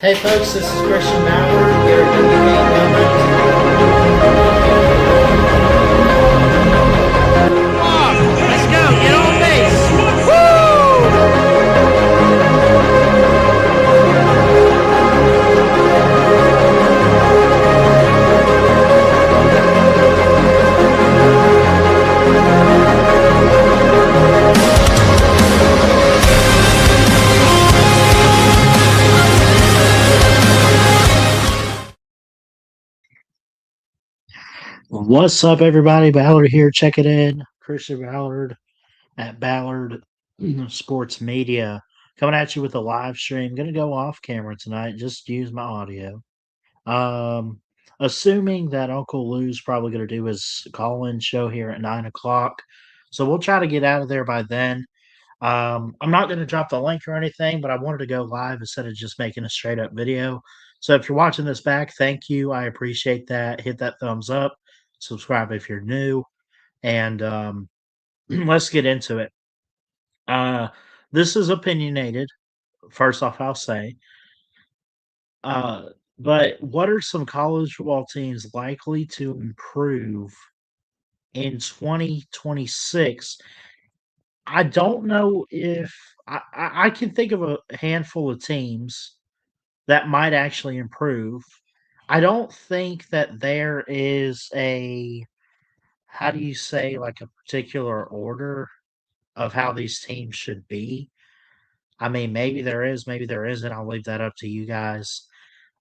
Hey folks, this is Christian Ballard here at Let's go. Get on base. What's up, everybody? Ballard here. Check it in. Christian Ballard at Ballard Sports Media coming at you with a live stream. Going to go off camera tonight. Just use my audio. Um, Assuming that Uncle Lou's probably going to do his call-in show here at 9 o'clock, so we'll try to get out of there by then. I'm not going to drop the link or anything, but I wanted to go live instead of just making a straight up video. So if you're watching this back, thank you. I appreciate that. Hit that thumbs up, subscribe if you're new, and let's get into it. Uh, this is opinionated. First off, I'll say. Uh, but what are some college football teams likely to improve in 2026? I don't know if I can think of a handful of teams that might actually improve. I don't think that there is a, how do you say, like a particular order of how these teams should be. I mean, maybe there is, maybe there isn't. I'll leave that up to you guys.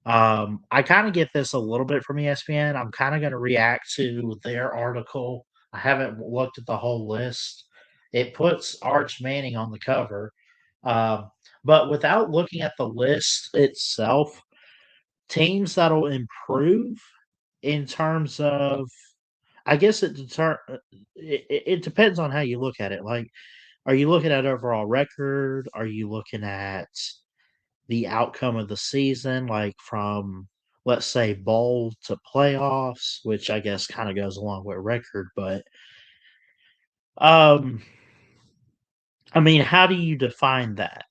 I kind of get this a little bit from ESPN. I'm kind of going to react to their article. I haven't looked at the whole list. It puts Arch Manning on the cover. Um, but without looking at the list itself, teams that'll improve in terms of, I guess it depends on how you look at it. Like, are you looking at overall record? Are you looking at the outcome of the season, like from, let's say, bowl to playoffs, which I guess kind of goes along with record. But um, I mean, how do you define that?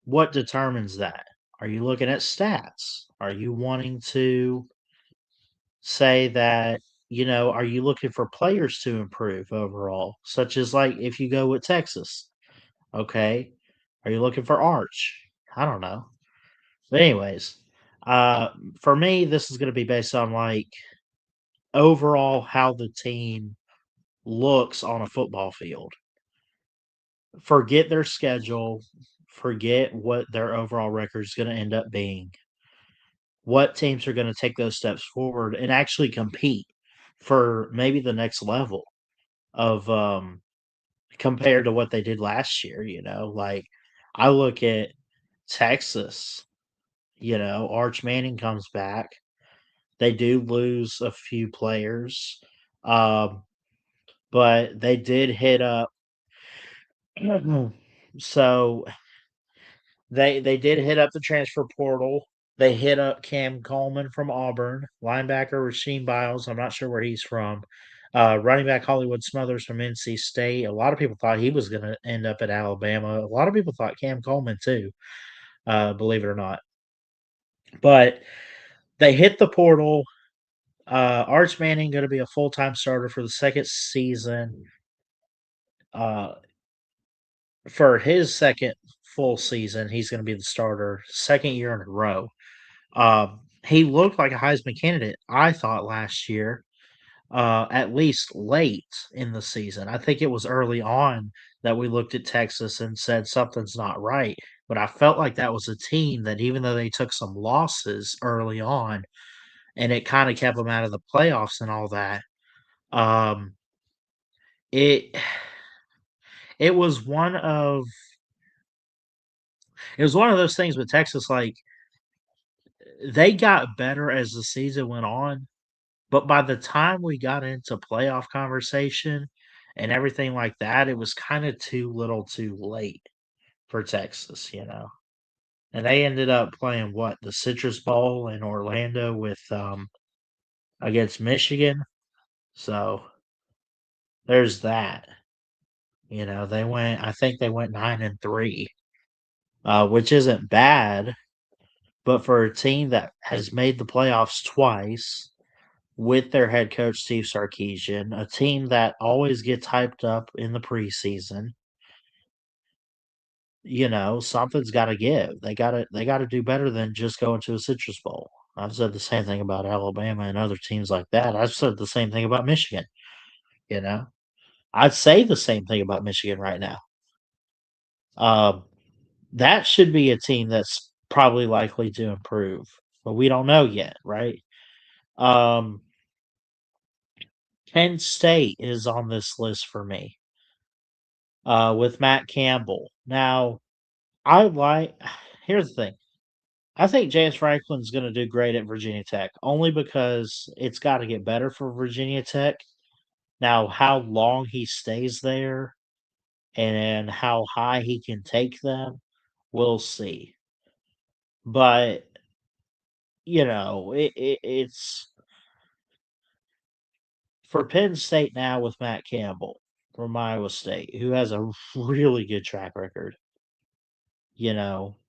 What determines that? Are you looking at stats? Are you wanting to say that, are you looking for players to improve overall, such as like if you go with Texas? Okay, are you looking for Arch? I don't know. But anyways, uh, for me, this is going to be based on like overall how the team looks on a football field. Forget their schedule, forget what their overall record is going to end up being. What teams are going to take those steps forward and actually compete for maybe the next level of compared to what they did last year, like I look at Texas, Arch Manning comes back. They do lose a few players, um, but they did hit up. So they did hit up the transfer portal. They hit up Cam Coleman from Auburn, linebacker Rasheem Biles. I'm not sure where he's from. Running back Hollywood Smothers from NC State. A lot of people thought he was going to end up at Alabama. A lot of people thought Cam Coleman too, believe it or not. But they hit the portal. Arch Manning going to be a full time starter for the second season. Uh, for his second full season, he's going to be the starter, second year in a row. He looked like a Heisman candidate, I thought, last year, at least late in the season. I think it was early on that we looked at Texas and said something's not right. But I felt like that was a team that, even though they took some losses early on and it kind of kept them out of the playoffs and all that, um, it it was one of it was one of those things with Texas. Like, they got better as the season went on, but by the time we got into playoff conversation and everything like that, it was kinda too little too late for Texas. And they ended up playing what? The Citrus Bowl in Orlando with, against Michigan. So, there's that. I think they went 9-3, which isn't bad, But for a team that has made the playoffs twice with their head coach Steve Sarkisian, a team that always gets hyped up in the preseason, something's got to give. They got to do better than just going to a Citrus Bowl. I've said the same thing about Alabama and other teams like that. I've said the same thing about Michigan. You know, I'd say the same thing about Michigan right now. Um, that should be a team that's probably likely to improve, but we don't know yet, right? Um, Penn State is on this list for me, with Matt Campbell. Now, I like. Here's the thing. I think James Franklin's going to do great at Virginia Tech, only because it's got to get better for Virginia Tech. Now, how long he stays there and how high he can take them, we'll see. But it's for Penn State now with Matt Campbell from Iowa State, who has a really good track record.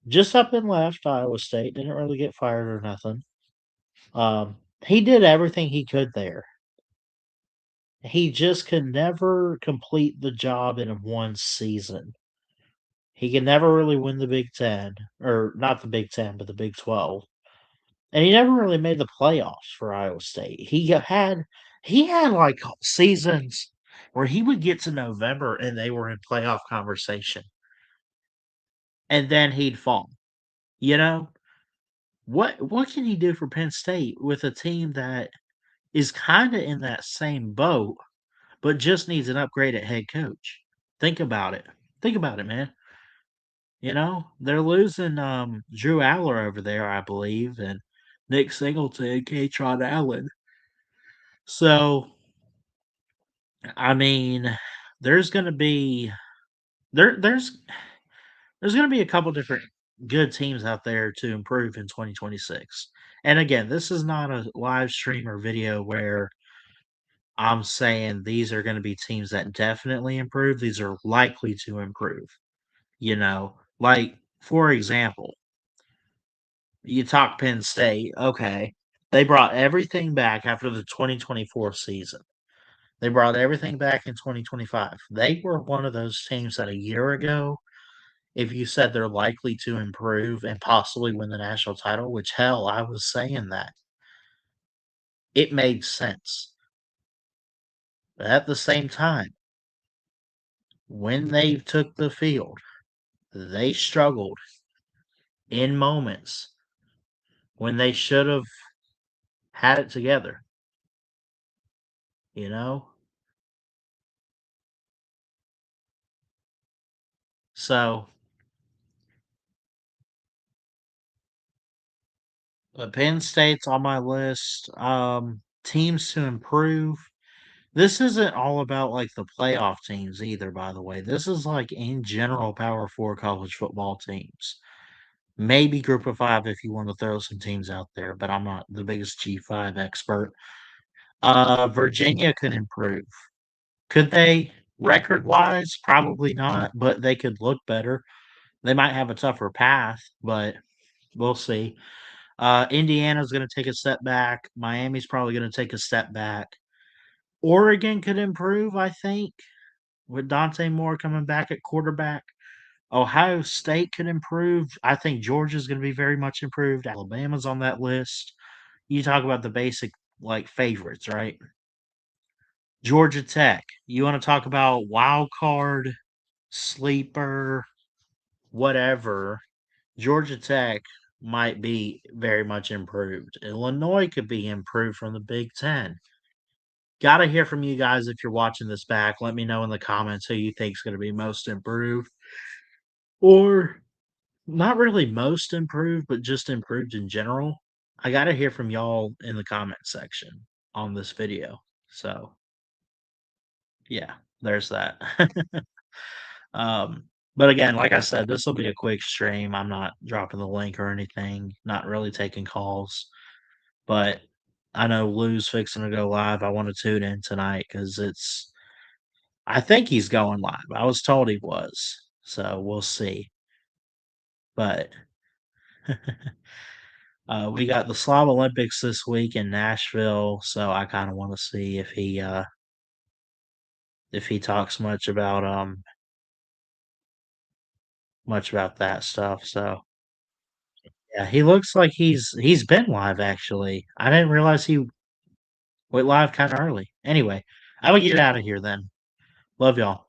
Just up and left Iowa State, didn't really get fired or nothing. He did everything he could there. He just could never complete the job in one season. He could never really win the Big Ten, or not the Big Ten, but the Big 12. And he never really made the playoffs for Iowa State. He had like seasons where he would get to November and they were in playoff conversation. And then he'd fall. You know? What can he do for Penn State with a team that is kind of in that same boat, but just needs an upgrade at head coach? Think about it. Think about it, man. They're losing Drew Aller over there, I believe, and Nick Singleton, Katron Allen. So, I mean, there's gonna be there's gonna be a couple different good teams out there to improve in 2026. And again, this is not a live stream or video where I'm saying these are gonna be teams that definitely improve. These are likely to improve. Like for example, you talk Penn State, okay. They brought everything back after the 2024 season. They brought everything back in 2025. They were one of those teams that a year ago, if you said they're likely to improve and possibly win the national title, which hell, I was saying that, it made sense. But at the same time, when they took the field, they struggled in moments when they should have had it together. You know? So, but Penn State's on my list. Teams to improve. This isn't all about like the playoff teams either, by the way. This is like in general Power Four college football teams. Maybe Group of Five if you want to throw some teams out there, but I'm not the biggest G5 expert. Virginia could improve. Could they? Record wise, probably not, but they could look better. They might have a tougher path, but we'll see. Indiana's going to take a step back. Miami's probably going to take a step back. Oregon could improve, I think, with Dante Moore coming back at quarterback. Ohio State could improve. I think Georgia's going to be very much improved. Alabama's on that list. You talk about the basic like favorites, right? Georgia Tech. You want to talk about wild card, sleeper, whatever. Georgia Tech might be very much improved. Illinois could be improved from the Big Ten. Gotta hear from you guys if you're watching this back. Let me know in the comments who you think is going to be most improved. Or not really most improved, but just improved in general. I gotta hear from y'all in the comment section on this video. So, yeah, there's that. But again, like I said, this will be a quick stream. I'm not dropping the link or anything, not really taking calls. But I know Lou's fixing to go live. I want to tune in tonight because I think he's going live. I was told he was. So we'll see. But We got the Slav Olympics this week in Nashville, so I kind of want to see if he talks much about that stuff. So yeah, he looks like he's been live actually. I didn't realize he went live kind of early. Anyway, I will get out of here then. Love y'all.